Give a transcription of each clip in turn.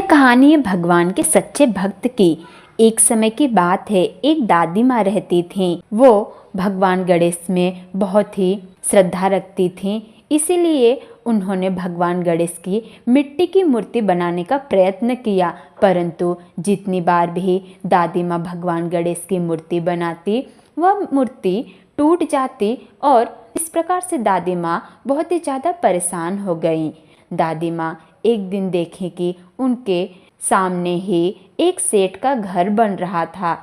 कहानी है भगवान के सच्चे भक्त की। एक समय की बात है, एक दादी माँ रहती थीं। वो भगवान गणेश में बहुत ही श्रद्धा रखती थीं, इसीलिए उन्होंने भगवान गणेश की मिट्टी की मूर्ति बनाने का प्रयत्न किया। परंतु जितनी बार भी दादी माँ भगवान गणेश की मूर्ति बनाती, वह मूर्ति टूट जाती और इस प्रकार से दादी माँ बहुत ही ज़्यादा परेशान हो गई। दादी माँ एक दिन देखें कि उनके सामने ही एक सेठ का घर बन रहा था।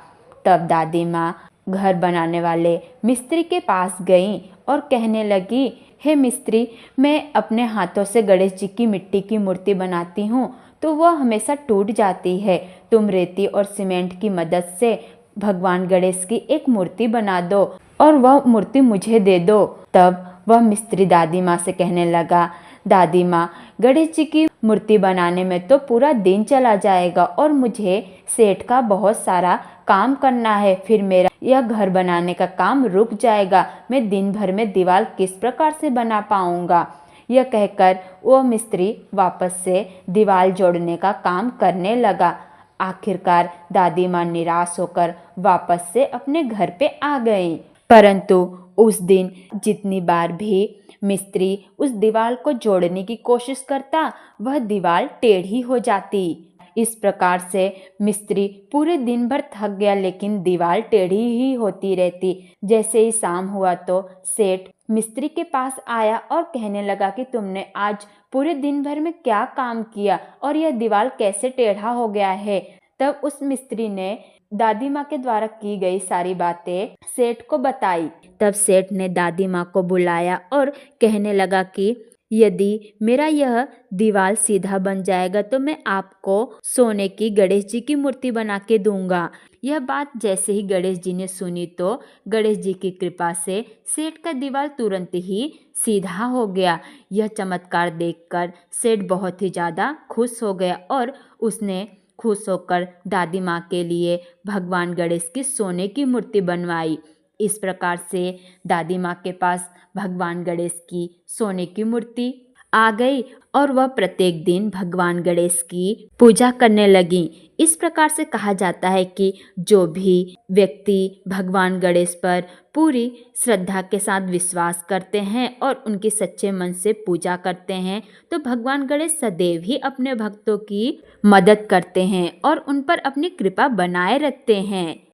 तब दादी माँ घर बनाने वाले मिस्त्री के पास गईं और कहने लगी, हे मिस्त्री, मैं अपने हाथों से गणेश जी की मिट्टी की मूर्ति बनाती हूँ तो वह हमेशा टूट जाती है। तुम रेती और सीमेंट की मदद से भगवान गणेश की एक मूर्ति बना दो और वह मूर्ति मुझे दे दो। तब वह मिस्त्री दादी माँ से कहने लगा, दादी माँ, गणेश जी की मूर्ति बनाने में तो पूरा दिन चला जाएगा और मुझे सेठ का बहुत सारा काम करना है, फिर मेरा यह घर बनाने का काम रुक जाएगा। मैं दिन भर में दीवार किस प्रकार से बना पाऊंगा। यह कहकर वो मिस्त्री वापस से दीवार जोड़ने का काम करने लगा। आखिरकार दादी माँ निराश होकर वापस से अपने घर पे आ गई। परंतु उस दिन जितनी बार भी मिस्त्री उस दीवार को जोड़ने की कोशिश करता, वह दीवार टेढ़ी हो जाती। इस प्रकार से मिस्त्री पूरे दिन भर थक गया, लेकिन दीवार टेढ़ी ही होती रहती। जैसे ही शाम हुआ तो सेठ मिस्त्री के पास आया और कहने लगा कि तुमने आज पूरे दिन भर में क्या काम किया और यह दीवार कैसे टेढ़ा हो गया है। तब उस मिस्त्री ने दादी माँ के द्वारा की गई सारी बातें सेठ को बताई। तब सेठ ने दादी माँ को बुलाया और कहने लगा कि यदि मेरा यह दीवार सीधा बन जाएगा तो मैं आपको सोने की गणेश जी की मूर्ति बना के दूंगा। यह बात जैसे ही गणेश जी ने सुनी तो गणेश जी की कृपा से सेठ का दीवार तुरंत ही सीधा हो गया। यह चमत्कार देखकर सेठ बहुत ही ज़्यादा खुश हो गया और उसने खुश होकर दादी माँ के लिए भगवान गणेश की सोने की मूर्ति बनवाई। इस प्रकार से दादी माँ के पास भगवान गणेश की सोने की मूर्ति आ गई और वह प्रत्येक दिन भगवान गणेश की पूजा करने लगी। इस प्रकार से कहा जाता है कि जो भी व्यक्ति भगवान गणेश पर पूरी श्रद्धा के साथ विश्वास करते हैं और उनकी सच्चे मन से पूजा करते हैं तो भगवान गणेश सदैव ही अपने भक्तों की मदद करते हैं और उन पर अपनी कृपा बनाए रखते हैं।